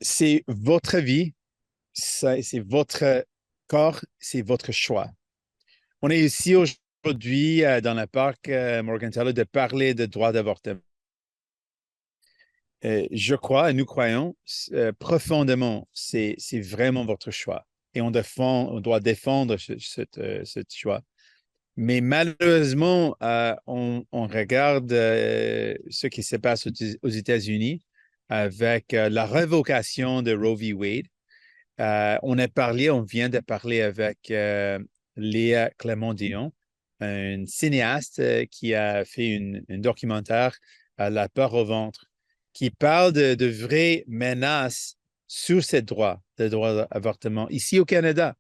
C'est votre vie, c'est votre corps, c'est votre choix. On est ici aujourd'hui dans le parc Morgentaler de parler de droit d'avortement. Je crois, nous croyons profondément, c'est vraiment votre choix. Et on doit défendre ce choix. Mais malheureusement, on regarde ce qui se passe aux États-Unis avec la révocation de Roe v. Wade. On vient de parler avec Leah Gazan, une cinéaste qui a fait un documentaire, La peur au ventre, qui parle de vraies menaces sur ces droits, de droit d'avortement, ici au Canada,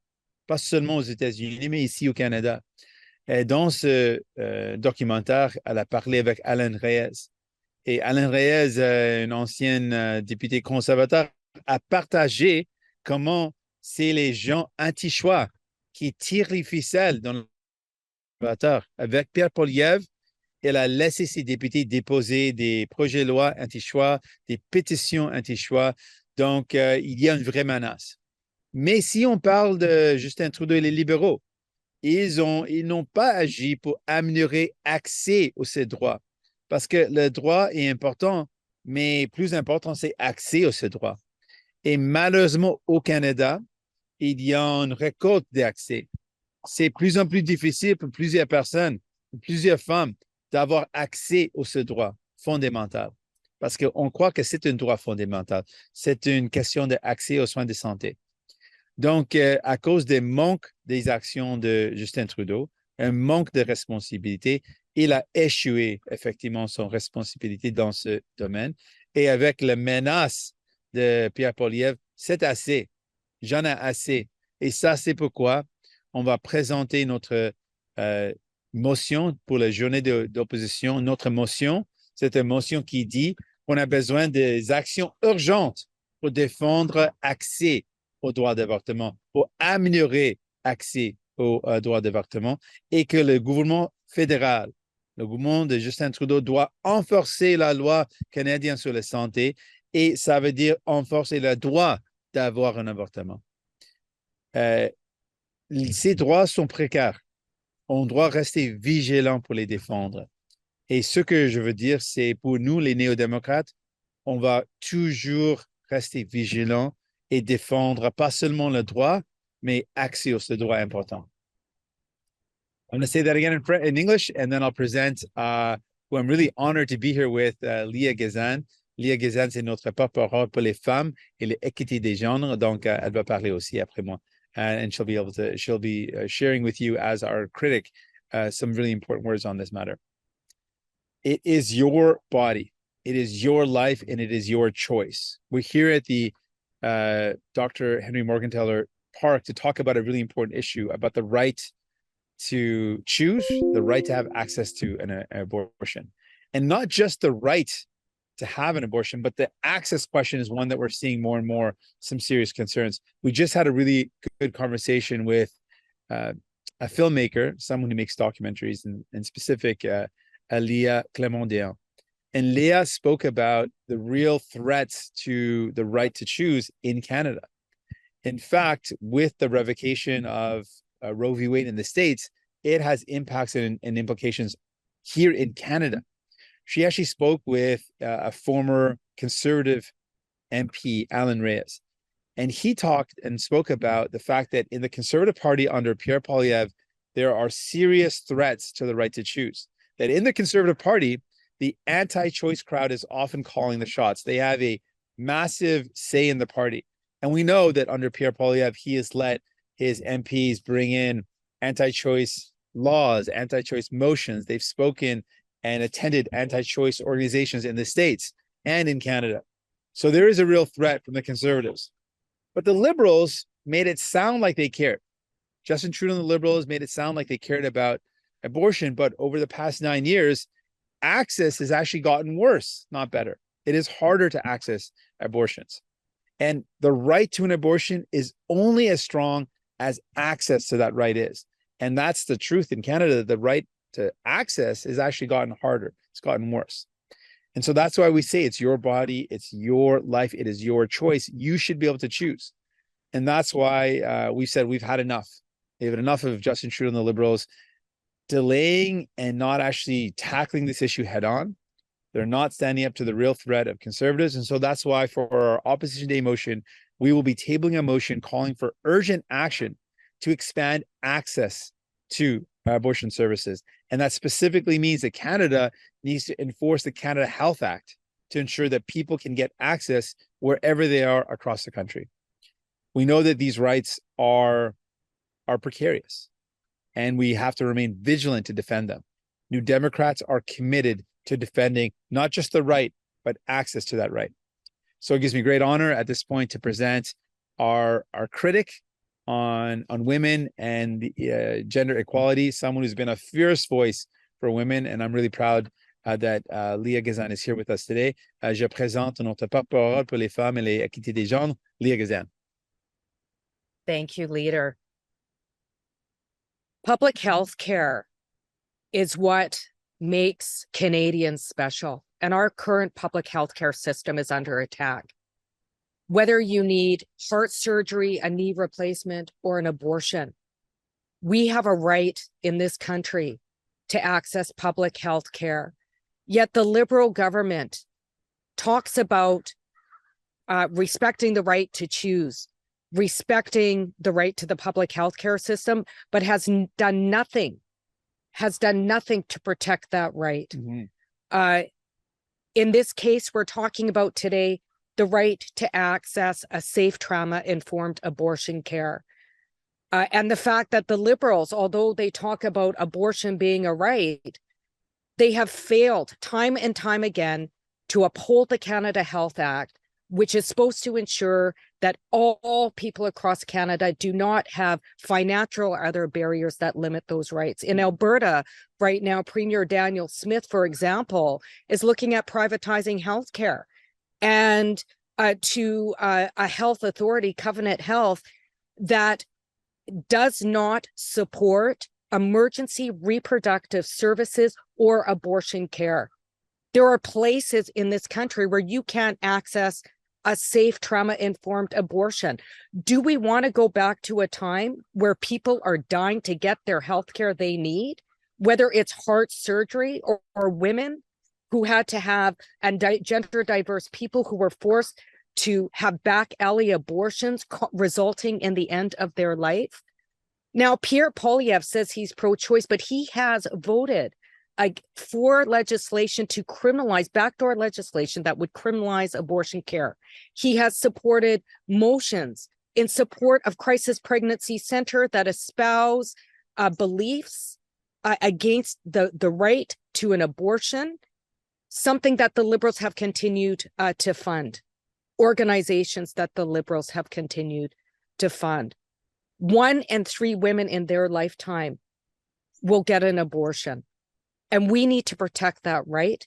pas seulement aux États-Unis, mais ici au Canada. Et dans ce documentaire, elle a parlé avec Alan Reyes. Et Alan Reyes, une ancienne députée conservateur, a partagé comment c'est les gens anti-choix qui tirent les ficelles dans le conservateur. Avec Pierre Poilievre, elle a laissé ses députés déposer des projets de loi anti-choix, des pétitions anti-choix. Donc, il y a une vraie menace. Mais si on parle de Justin Trudeau et les libéraux, ils n'ont pas agi pour améliorer accès à ces droits. Parce que le droit est important, mais plus important, c'est accès à ces droits. Et malheureusement, au Canada, il y a une récolte d'accès. C'est plus en plus difficile pour plusieurs personnes, plusieurs femmes, d'avoir accès à ce droit fondamental. Parce qu'on croit que c'est un droit fondamental. C'est une question d'accès aux soins de santé. Donc, à cause des manques des actions de Justin Trudeau, un manque de responsabilité, il a échoué effectivement son responsabilité dans ce domaine. Et avec la menace de Pierre Poilievre, c'est assez. J'en ai assez. Et ça, c'est pourquoi on va présenter notre motion pour la journée d'opposition. Notre motion, c'est une motion qui dit qu'on a besoin des actions urgentes pour défendre accès au droit d'avortement, pour améliorer accès au droit d'avortement et que le gouvernement fédéral, le gouvernement de Justin Trudeau doit renforcer la loi canadienne sur la santé et ça veut dire renforcer le droit d'avoir un avortement. Ces droits sont précaires. On doit rester vigilant pour les défendre. Et ce que je veux dire, c'est pour nous, les néo-démocrates, on va toujours rester vigilant et défendre pas seulement le droit, mais accès à ce droit important. I'm going to say that again in English, and then I'll present who I'm really honored to be here with, Leah Gazan. Leah Gazan, c'est notre porte-parole pour les femmes et l'équité des genres, donc elle va parler aussi après moi. And she'll be sharing with you as our critic some really important words on this matter. It is your body. It is your life and it is your choice. We're here at the Dr. Henry-Morgentaler Park to talk about a really important issue about the right to choose, the right to have access to an abortion. And not just the right to have an abortion, but the access question is one that we're seeing more and more some serious concerns. We just had a really good conversation with a filmmaker, someone who makes documentaries, in specific, Leah Gazan. And Leah spoke about the real threats to the right to choose in Canada. In fact, with the revocation of Roe v. Wade in the States, it has impacts and implications here in Canada. She actually spoke with a former conservative MP, Alan Reyes, and he talked and spoke about the fact that in the Conservative Party under Pierre Poilievre, there are serious threats to the right to choose. That in the Conservative Party, the anti-choice crowd is often calling the shots. They have a massive say in the party. And we know that under Pierre Poilievre, he has let his MPs bring in anti-choice laws, anti-choice motions. They've spoken and attended anti-choice organizations in the States and in Canada. So there is a real threat from the Conservatives. But the Liberals made it sound like they cared. Justin Trudeau and the Liberals made it sound like they cared about abortion, but over the past 9 years, access has actually gotten worse, not better. It is harder to access abortions. And the right to an abortion is only as strong as access to that right is. And that's the truth in Canada. The right to access has actually gotten harder. It's gotten worse. And so that's why we say it's your body, it's your life, it is your choice. You should be able to choose. And that's why we said we've had enough. We've had enough of Justin Trudeau and the Liberals delaying and not actually tackling this issue head on. They're not standing up to the real threat of Conservatives. And so that's why for our Opposition Day motion, we will be tabling a motion calling for urgent action to expand access to abortion services. And that specifically means that Canada needs to enforce the Canada Health Act to ensure that people can get access wherever they are across the country. We know that these rights are precarious, and we have to remain vigilant to defend them. New Democrats are committed to defending not just the right, but access to that right. So it gives me great honor at this point to present our critic on women and the, gender equality, someone who's been a fierce voice for women. And I'm really proud that Leah Gazan is here with us today. Je présente notre porte-parole pour les femmes et l'équité des genres, Leah Gazan. Thank you, leader. Public health care is what makes Canadians special, and our current public health care system is under attack. Whether you need heart surgery, a knee replacement, or an abortion, we have a right in this country to access public health care. Yet the Liberal government talks about respecting the right to choose, respecting the right to the public health care system, but has done nothing to protect that right. Mm-hmm. In this case, we're talking about today the right to access a safe, trauma-informed abortion care. And the fact that the Liberals, although they talk about abortion being a right, they have failed time and time again to uphold the Canada Health Act, which is supposed to ensure that all people across Canada do not have financial or other barriers that limit those rights. In Alberta, right now, Premier Daniel Smith, for example, is looking at privatizing healthcare and to a health authority, Covenant Health, that does not support emergency reproductive services or abortion care. There are places in this country where you can't access a safe, trauma-informed abortion. Do we want to go back to a time where people are dying to get their health care they need, whether it's heart surgery or women who had to have, and gender diverse people who were forced to have back alley abortions resulting in the end of their life? Now, Pierre Poilievre says he's pro-choice, but he has voted for legislation to criminalize, backdoor legislation that would criminalize abortion care. He has supported motions in support of crisis pregnancy center that espouse beliefs against the right to an abortion, something that the Liberals have continued to fund, organizations that the Liberals have continued to fund. 1 in 3 women in their lifetime will get an abortion. And we need to protect that right.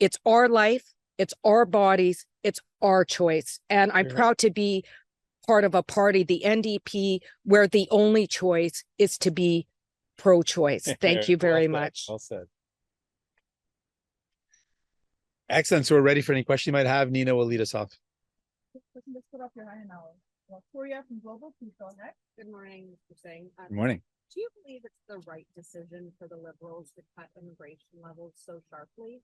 It's our life, it's our bodies, it's our choice. And I'm proud to be part of a party, the NDP, where the only choice is to be pro-choice. Thank you very much. Well said. Excellent. So we're ready for any question you might have. Nina will lead us off. Just put up your hand now. Victoria from Global, please go ahead. Good morning, Mr. Singh. Good morning. Do you believe it's the right decision for the Liberals to cut immigration levels so sharply?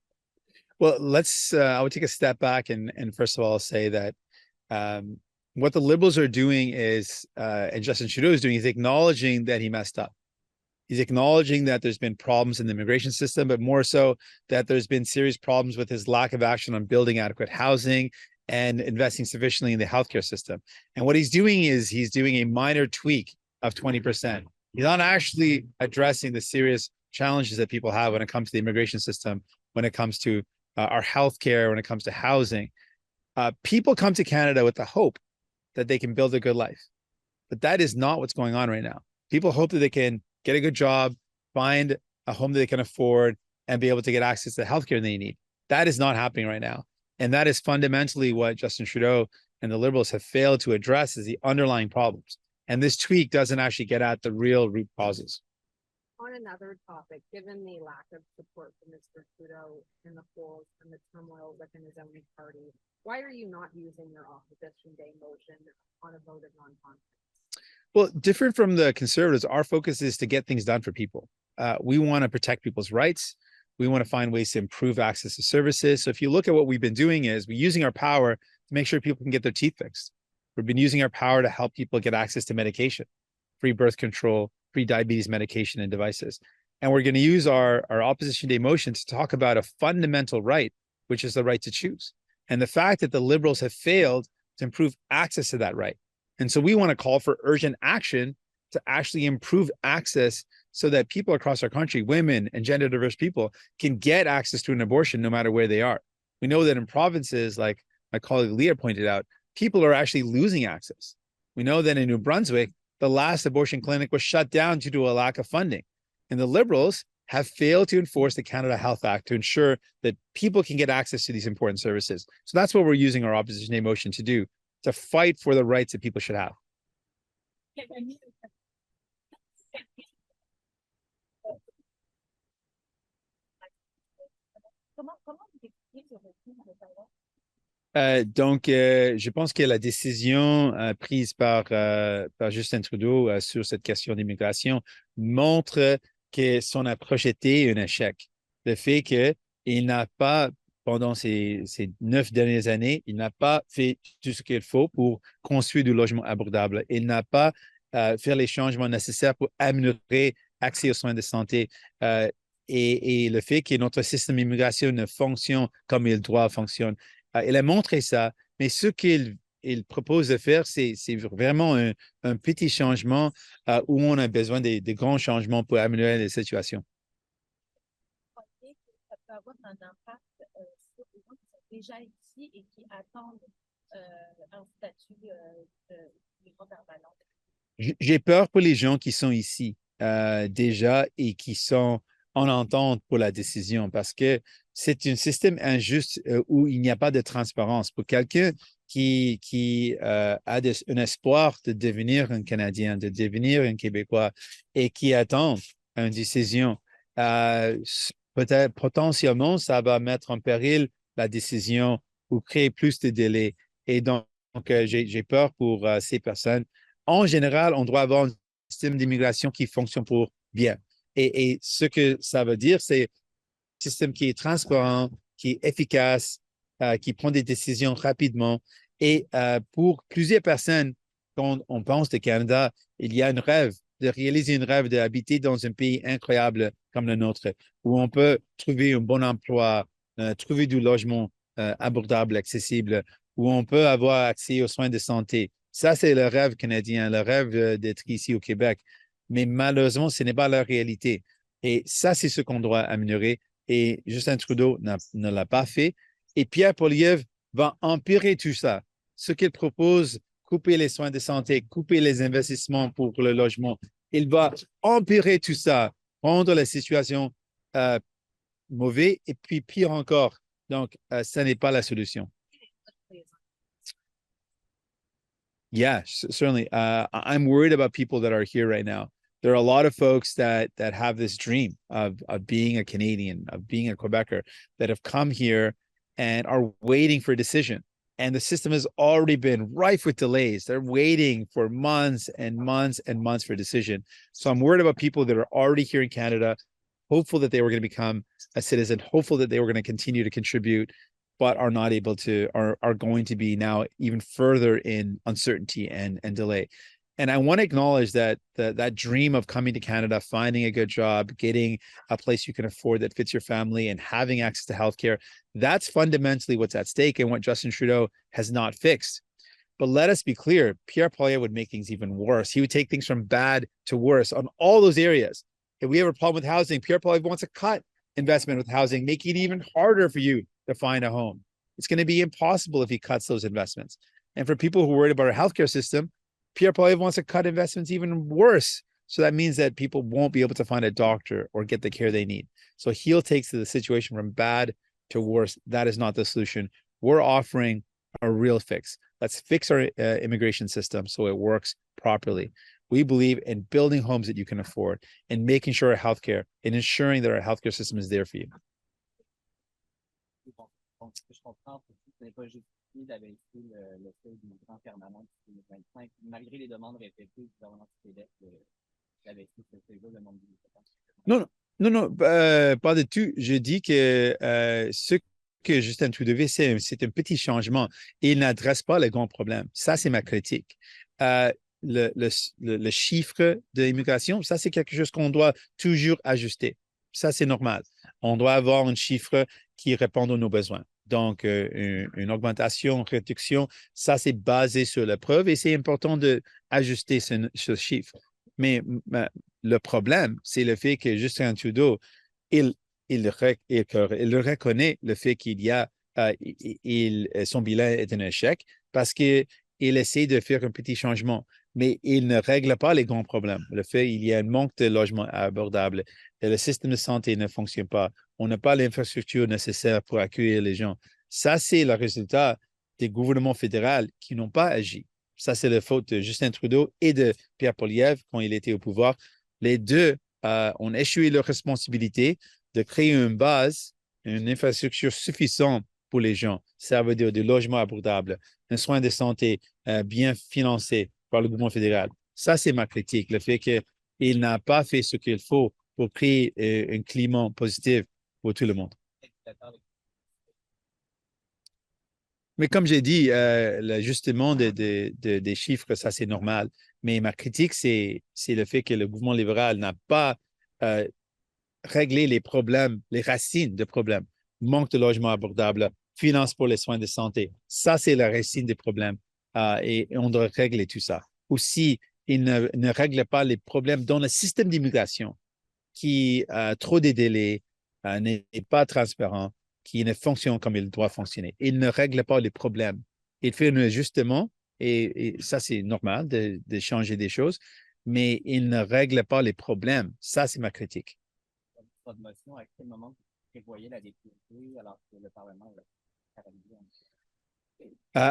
Well, let's, I would take a step back and first of all say that what the Liberals are doing is, and Justin Trudeau is doing, is acknowledging that he messed up. He's acknowledging that there's been problems in the immigration system, but more so that there's been serious problems with his lack of action on building adequate housing and investing sufficiently in the healthcare system. And what he's doing is he's doing a minor tweak of 20%. He's not actually addressing the serious challenges that people have when it comes to the immigration system, when it comes to our healthcare, when it comes to housing. People come to Canada with the hope that they can build a good life. But that is not what's going on right now. People hope that they can get a good job, find a home that they can afford, and be able to get access to the healthcare they need. That is not happening right now. And that is fundamentally what Justin Trudeau and the Liberals have failed to address, is the underlying problems. And this tweak doesn't actually get at the real root causes. On another topic, given the lack of support for Mr. Trudeau in the polls and the turmoil within his own party, why are you not using your opposition day motion on a vote of non-confidence? Well, different from the Conservatives, our focus is to get things done for people. We want to protect people's rights. We want to find ways to improve access to services. So if you look at what we've been doing is we're using our power to make sure people can get their teeth fixed. We've been using our power to help people get access to medication, free birth control, free diabetes medication and devices. And we're going to use our opposition day motion to talk about a fundamental right, which is the right to choose. And the fact that the Liberals have failed to improve access to that right. And so we want to call for urgent action to actually improve access so that people across our country, women and gender diverse people, can get access to an abortion no matter where they are. We know that in provinces, like my colleague Leah pointed out, people are actually losing access. We know that in New Brunswick, the last abortion clinic was shut down due to a lack of funding. And the Liberals have failed to enforce the Canada Health Act to ensure that people can get access to these important services. So that's what we're using our opposition day motion to do, to fight for the rights that people should have. Donc, je pense que la décision prise par Justin Trudeau sur cette question d'immigration montre que son approche était un échec. Le fait qu'il n'a pas, pendant ces 9 dernières années, il n'a pas fait tout ce qu'il faut pour construire du logement abordable. Il n'a pas fait les changements nécessaires pour améliorer l'accès aux soins de santé. Et le fait que notre système d'immigration ne fonctionne comme il doit fonctionner. Il a montré ça, mais ce qu'il propose de faire, c'est vraiment un petit changement où on a besoin de grands changements pour améliorer les situations. Ça peut avoir un impact sur les gens qui sont déjà ici et qui attendent un statut de migrant permanent. J'ai peur pour les gens qui sont ici déjà et qui sont en entente pour la décision parce que c'est un système injuste où il n'y a pas de transparence. Pour quelqu'un qui a un espoir de devenir un Canadien, de devenir un Québécois et qui attend une décision, peut-être potentiellement, ça va mettre en péril la décision ou créer plus de délais. Et donc j'ai peur pour ces personnes. En général, on doit avoir un système d'immigration qui fonctionne pour bien. Et ce que ça veut dire, c'est un système qui est transparent, qui est efficace, qui prend des décisions rapidement. Et pour plusieurs personnes, quand on pense au Canada, il y a un rêve, de réaliser un rêve d'habiter dans un pays incroyable comme le nôtre, où on peut trouver un bon emploi, trouver du logement abordable, accessible, où on peut avoir accès aux soins de santé. Ça, c'est le rêve canadien, le rêve d'être ici au Québec. Mais malheureusement, ce n'est pas la réalité. Et ça, c'est ce qu'on doit améliorer. Et Justin Trudeau ne l'a pas fait. Et Pierre Poilievre va empirer tout ça. Ce qu'il propose, couper les soins de santé, couper les investissements pour le logement, il va empirer tout ça, rendre la situation mauvaise et puis pire encore. Donc, ça n'est pas la solution. Yeah, certainly. I'm worried about people that are here right now. There are a lot of folks that have this dream of being a Canadian, of being a Quebecer, that have come here and are waiting for a decision. And the system has already been rife with delays. They're waiting for months and months and months for a decision. So I'm worried about people that are already here in Canada, hopeful that they were going to become a citizen, hopeful that they were going to continue to contribute, but are not able to, are going to be now even further in uncertainty and delay. And I want to acknowledge that that dream of coming to Canada, finding a good job, getting a place you can afford that fits your family, and having access to healthcare, that's fundamentally what's at stake and what Justin Trudeau has not fixed. But let us be clear, Pierre Poilievre would make things even worse. He would take things from bad to worse on all those areas. If we have a problem with housing, Pierre Poilievre wants to cut investment with housing, make it even harder for you to find a home. It's going to be impossible if he cuts those investments. And for people who are worried about our healthcare system, Pierre Poilievre wants to cut investments even worse. So that means that people won't be able to find a doctor or get the care they need. So he'll take the situation from bad to worse. That is not the solution. We're offering a real fix. Let's fix our immigration system so it works properly. We believe in building homes that you can afford and making sure our healthcare and ensuring that our healthcare system is there for you. Donc, je comprends que ce n'est pas justifié d'abaisser le seuil du migrant permanent de 2025, malgré les demandes répétées du gouvernement du Québec d'abaisser ce seuil-là, le nombre de Non, non, non, pas du tout. Je dis que ce que Justin Trudeau fait, c'est un petit changement et il n'adresse pas le grand problème. Ça, c'est ma critique. Le chiffre de l'immigration, ça, c'est quelque chose qu'on doit toujours ajuster. Ça, c'est normal. On doit avoir un chiffre qui réponde à nos besoins. Donc, une augmentation, réduction, ça, c'est basé sur la preuve et c'est important d'ajuster ce chiffre. Mais le problème, c'est le fait que Justin Trudeau, il reconnaît le fait qu'il y a, son bilan est un échec parce qu'il essaie de faire un petit changement, mais il ne règle pas les grands problèmes. Le fait qu'il y a un manque de logements abordables, et le système de santé ne fonctionne pas, on n'a pas l'infrastructure nécessaire pour accueillir les gens. Ça, c'est le résultat des gouvernements fédéraux qui n'ont pas agi. Ça, c'est la faute de Justin Trudeau et de Pierre Poilievre quand il était au pouvoir. Les deux ont échoué leur responsabilité de créer une base, une infrastructure suffisante pour les gens. Ça veut dire des logements abordables, un soin de santé bien financé par le gouvernement fédéral. Ça, c'est ma critique, le fait qu'il n'a pas fait ce qu'il faut pour créer un climat positif pour tout le monde. Mais comme j'ai dit, l'ajustement des chiffres, ça, c'est normal. Mais ma critique, c'est le fait que le gouvernement libéral n'a pas réglé les problèmes, les racines des problèmes. Manque de logements abordables, finances pour les soins de santé. Ça, c'est la racine des problèmes. Et on doit régler tout ça. Aussi, il ne règle pas les problèmes dans le système d'immigration qui a trop de délais, n'est pas transparent, qui ne fonctionne comme il doit fonctionner. Il ne règle pas les problèmes. Il fait un ajustement, et ça, c'est normal de changer des choses, mais il ne règle pas les problèmes. Ça, c'est ma critique. Votre motion, à quel moment vous prévoyez la déposer alors que le Parlement est paralysé?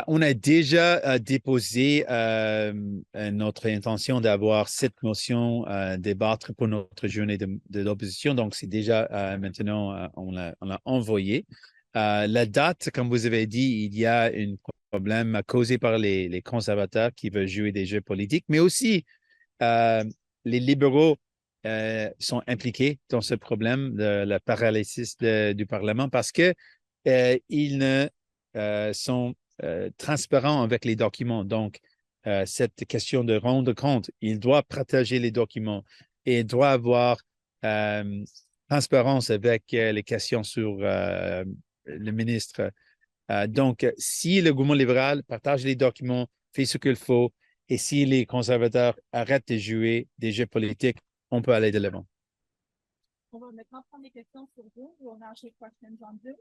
On a déjà déposé notre intention d'avoir cette motion débattre pour notre journée de l'opposition. Donc, c'est déjà maintenant, on l'a envoyé. La date, comme vous avez dit, il y a un problème causé par les conservateurs qui veulent jouer des jeux politiques, mais aussi les libéraux sont impliqués dans ce problème de la paralysie du Parlement parce que ils ne sont transparents avec les documents. Donc, cette question de rendre compte, il doit partager les documents et il doit avoir transparence avec les questions sur le ministre. Donc, si le gouvernement libéral partage les documents, fait ce qu'il faut, et si les conservateurs arrêtent de jouer des jeux politiques, on peut aller de l'avant. On va maintenant prendre des questions sur Zoom. We'll now take questions on Zoom.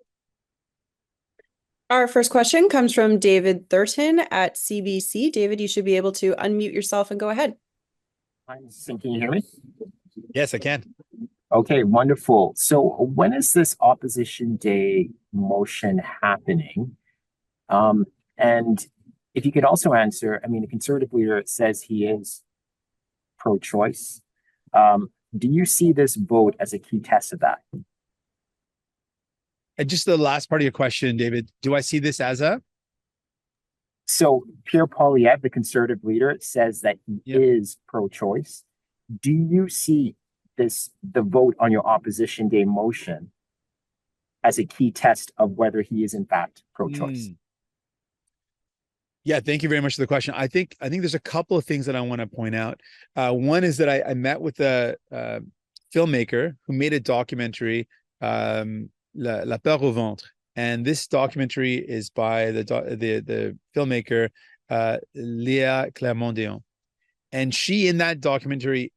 Our first question comes from David Thurton at CBC. David, you should be able to unmute yourself and go ahead. Can you hear me? Yes, I can. Okay, wonderful. So when is this Opposition Day motion happening? And if you could also answer, I mean, the Conservative leader says he is pro-choice. Do you see this vote as a key test of that? And just the last part of your question, David, do I see this as a? So Pierre Poilievre, the Conservative leader, says that he is pro-choice. Do you see the vote on your Opposition Day motion as a key test of whether he is in fact pro-choice? Yeah, thank you very much for the question. I think there's a couple of things that I want to point out. One is that I met with a filmmaker who made a documentary, La peur au ventre, and this documentary is by the filmmaker Leah Gazan, and she in that documentary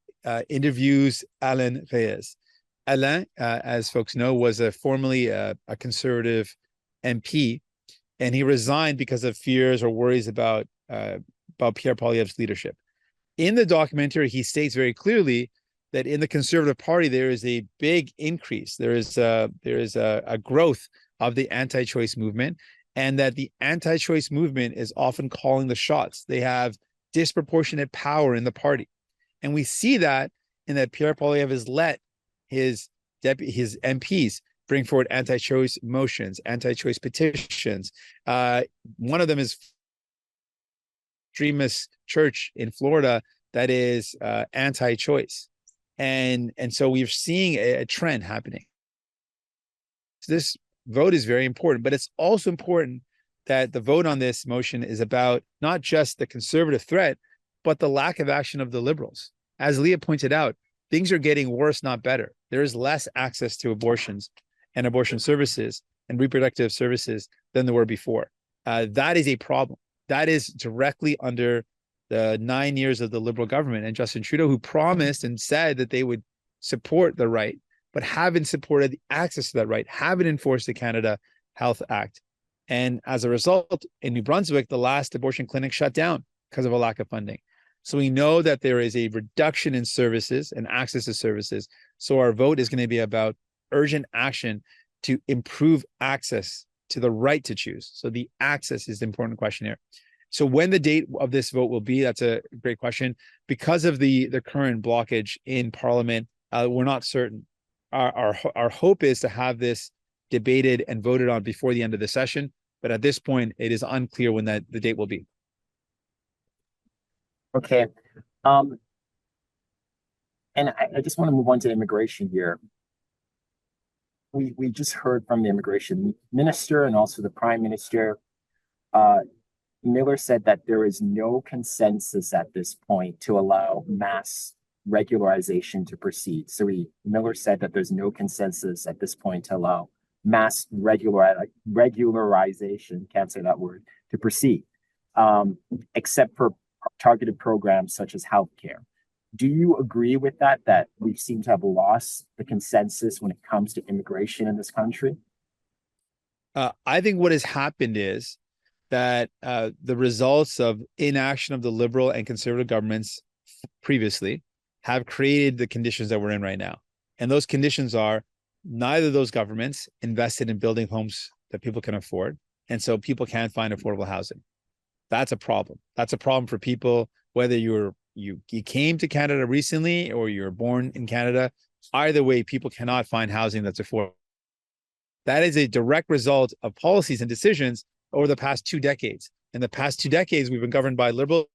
interviews Alain Reyes. Alain, as folks know, was formerly a conservative MP, and he resigned because of fears or worries about Pierre Poilievre's leadership. In the documentary, he states very clearly that in the Conservative Party, there is a big increase. There is a growth of the anti-choice movement, and that the anti-choice movement is often calling the shots. They have disproportionate power in the party. And we see that in that Pierre Poilievre has let his MPs bring forward anti-choice motions, anti-choice petitions. One of them is extremist church in Florida that is anti-choice. And so we're seeing a trend happening. So this vote is very important, but it's also important that the vote on this motion is about not just the conservative threat, but the lack of action of the Liberals. As Leah pointed out, things are getting worse, not better. There is less access to abortions and abortion services and reproductive services than there were before. That is a problem. That is directly under the 9 years of the Liberal government and Justin Trudeau, who promised and said that they would support the right, but haven't supported the access to that right, haven't enforced the Canada Health Act. And as a result, in New Brunswick, the last abortion clinic shut down because of a lack of funding. So we know that there is a reduction in services and access to services. So our vote is going to be about urgent action to improve access to the right to choose. So the access is the important question here. So when the date of this vote will be, that's a great question. Because of the current blockage in Parliament, we're not certain. Our hope is to have this debated and voted on before the end of the session. But at this point, it is unclear when the date will be. Okay. And I just want to move on to immigration here. We just heard from the immigration minister and also the prime minister. Miller said that there is no consensus at this point to allow mass regularization to proceed. So Miller said that there's no consensus at this point to allow mass regularization, can't say that word, to proceed, except for targeted programs such as healthcare. Do you agree with that we seem to have lost the consensus when it comes to immigration in this country? I think what has happened is that the results of inaction of the Liberal and Conservative governments previously have created the conditions that we're in right now. And those conditions are neither of those governments invested in building homes that people can afford. And so people can't find affordable housing. That's a problem. That's a problem for people, whether you came to Canada recently or you're born in Canada. Either way, people cannot find housing that's affordable. That is a direct result of policies and decisions over the past 2 decades. In the past 2 decades, we've been governed by Liberal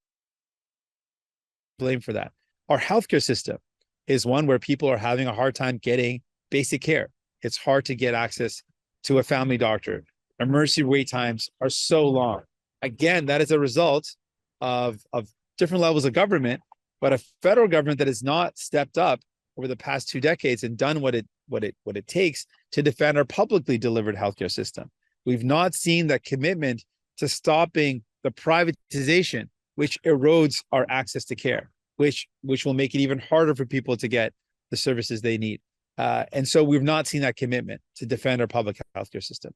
blame for that. Our healthcare system is one where people are having a hard time getting basic care. It's hard to get access to a family doctor. Emergency wait times are so long. Again, that is a result of different levels of government, but a federal government that has not stepped up over the past 2 decades and done what it takes to defend our publicly delivered healthcare system. We've not seen that commitment to stopping the privatization, which erodes our access to care, which will make it even harder for people to get the services they need. And so we've not seen that commitment to defend our public healthcare system.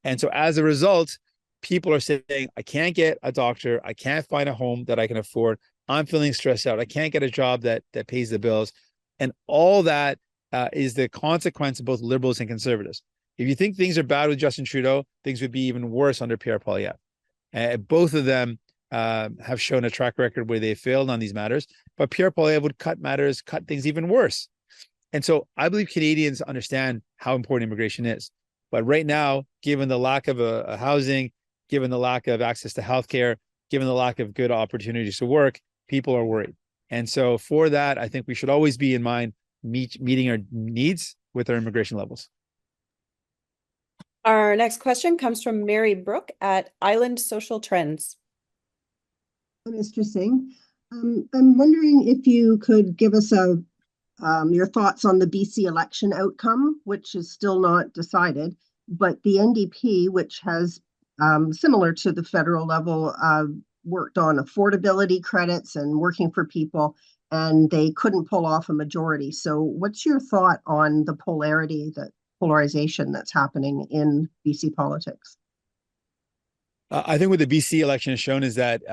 And so as a result, people are saying, I can't get a doctor. I can't find a home that I can afford. I'm feeling stressed out. I can't get a job that pays the bills. And all that is the consequence of both Liberals and Conservatives. If you think things are bad with Justin Trudeau, things would be even worse under Pierre Poilievre. Both of them have shown a track record where they failed on these matters, but Pierre Poilievre would cut things even worse. And so I believe Canadians understand how important immigration is. But right now, given the lack of a housing, given the lack of access to healthcare, given the lack of good opportunities to work, people are worried. And so for that, I think we should always be in mind meeting our needs with our immigration levels. Our next question comes from Mary Brooke at Island Social Trends. Mr. Singh, I'm wondering if you could give us your thoughts on the BC election outcome, which is still not decided, but the NDP, which has similar to the federal level, worked on affordability credits and working for people, and they couldn't pull off a majority. So what's your thought on the polarization that's happening in BC politics? I think what the BC election has shown is that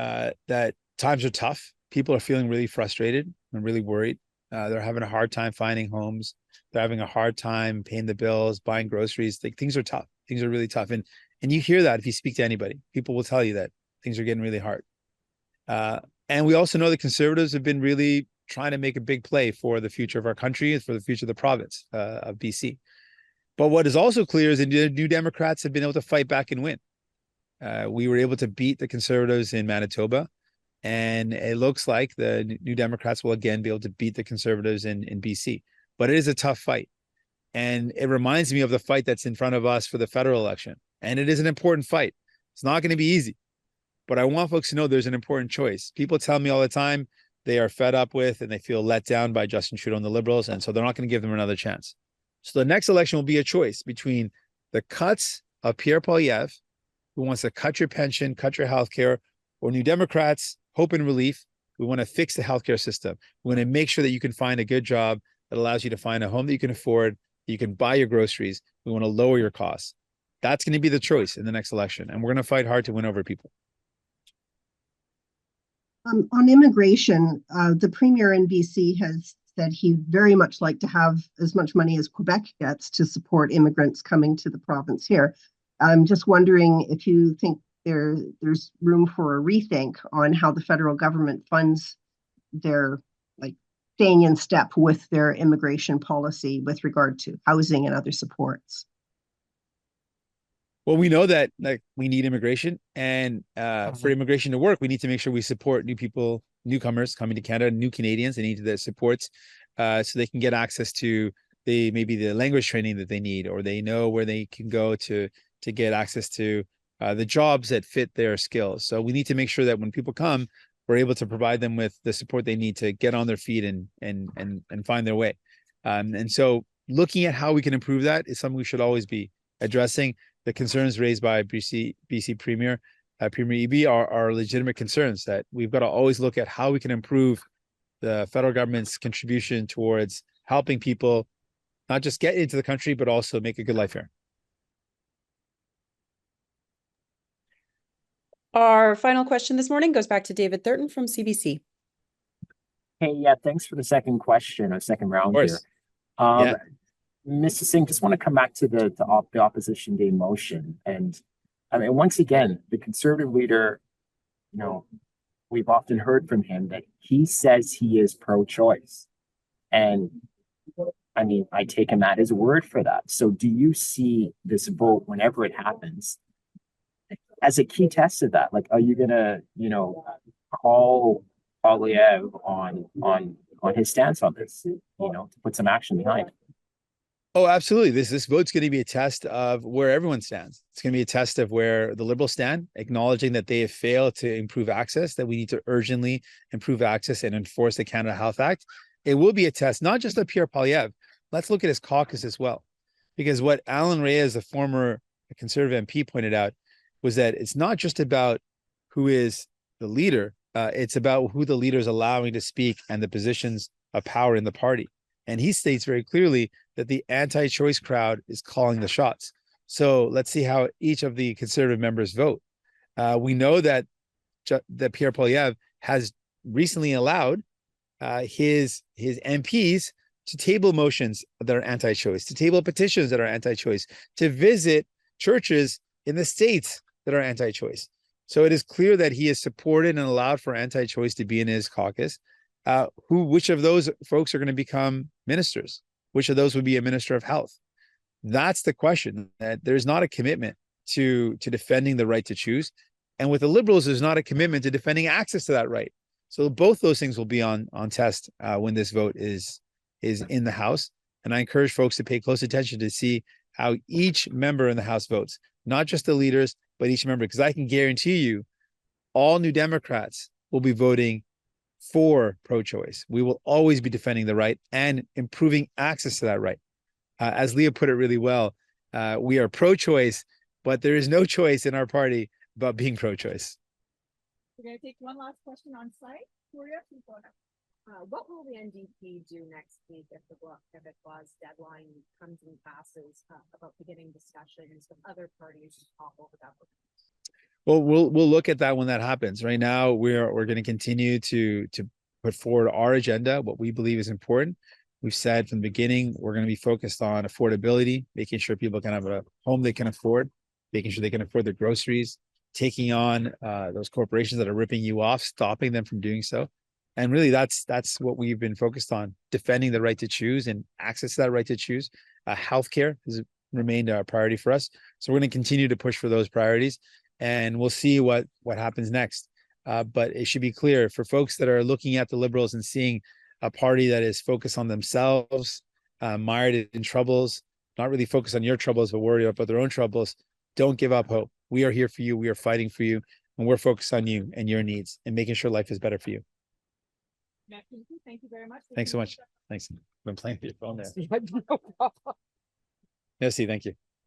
times are tough. People are feeling really frustrated and really worried. They're having a hard time finding homes. They're having a hard time paying the bills, buying groceries. Things are tough. Things are really tough. And you hear that if you speak to anybody. People will tell you that things are getting really hard. And we also know the Conservatives have been really trying to make a big play for the future of our country and for the future of the province of BC. But what is also clear is the New Democrats have been able to fight back and win. We were able to beat the Conservatives in Manitoba, and it looks like the New Democrats will again be able to beat the Conservatives in BC. But it is a tough fight. And it reminds me of the fight that's in front of us for the federal election. And it is an important fight. It's not going to be easy. But I want folks to know there's an important choice. People tell me all the time they are fed up with and they feel let down by Justin Trudeau and the Liberals. And so they're not going to give them another chance. So the next election will be a choice between the cuts of Pierre Poilievre, who wants to cut your pension, cut your healthcare, or New Democrats, Hope and Relief. We want to fix the healthcare system. We want to make sure that you can find a good job that allows you to find a home that you can afford, that you can buy your groceries. We want to lower your costs. That's going to be the choice in the next election. And we're going to fight hard to win over people. On immigration, the Premier in BC has said he'd very much like to have as much money as Quebec gets to support immigrants coming to the province here. I'm just wondering if you think there's room for a rethink on how the federal government funds their, like, staying in step with their immigration policy with regard to housing and other supports. Well, we know that we need immigration, and for immigration to work, we need to make sure we support new people, newcomers coming to Canada, new Canadians. They need the supports so they can get access to maybe the language training that they need, or they know where they can go to get access to the jobs that fit their skills. So we need to make sure that when people come, we're able to provide them with the support they need to get on their feet and find their way. And so looking at how we can improve that is something we should always be addressing. The concerns raised by BC Premier Eby are legitimate concerns that we've got to always look at how we can improve the federal government's contribution towards helping people not just get into the country, but also make a good life here. Our final question this morning goes back to David Thurton from CBC. Hey, yeah, thanks for the second question or second round here. Mr. Singh, just want to come back to the opposition day motion. And I mean, once again, the Conservative leader, we've often heard from him that he says he is pro-choice. And I mean, I take him at his word for that. So do you see this vote, whenever it happens, as a key test of that? Like, are you gonna, call Poilievre on his stance on this, to put some action behind it? Oh, absolutely. This vote's going to be a test of where everyone stands. It's going to be a test of where the Liberals stand, acknowledging that they have failed to improve access, that we need to urgently improve access and enforce the Canada Health Act. It will be a test, not just of Pierre Poilievre. Let's look at his caucus as well. Because what Alan Reyes, the former Conservative MP, pointed out was that it's not just about who is the leader, it's about who the leader is allowing to speak and the positions of power in the party. And he states very clearly that the anti-choice crowd is calling the shots. So let's see how each of the Conservative members vote. We know that Pierre Poilievre has recently allowed his MPs to table motions that are anti-choice, to table petitions that are anti-choice, to visit churches in the States that are anti-choice. So it is clear that he has supported and allowed for anti-choice to be in his caucus. Which of those folks are going to become ministers? Which of those would be a minister of health? That's the question. That there's not a commitment to defending the right to choose. And with the Liberals, there's not a commitment to defending access to that right. So both those things will be on test when this vote is in the House. And I encourage folks to pay close attention to see how each member in the House votes, not just the leaders, but each member, because I can guarantee you all New Democrats will be voting for pro-choice. We will always be defending the right and improving access to that right. As Leah put it really well, we are pro-choice, but there is no choice in our party about being pro-choice. We're going to take one last question on site. What will the NDP do next week if the clause deadline comes and passes about beginning discussions with other parties to talk over that? Well, we'll look at that when that happens. Right now, we're going to continue to put forward our agenda, what we believe is important. We've said from the beginning, we're going to be focused on affordability, making sure people can have a home they can afford, making sure they can afford their groceries, taking on those corporations that are ripping you off, stopping them from doing so, And really, that's what we've been focused on, defending the right to choose and access to that right to choose. Healthcare has remained a priority for us. So we're going to continue to push for those priorities, and we'll see what happens next. But it should be clear for folks that are looking at the Liberals and seeing a party that is focused on themselves, mired in troubles, not really focused on your troubles, but worried about their own troubles. Don't give up hope. We are here for you. We are fighting for you, and we're focused on you and your needs and making sure life is better for you. Thank you very much. Thanks so much. Thanks. I've been playing with your phone there. No problem. Merci, thank you.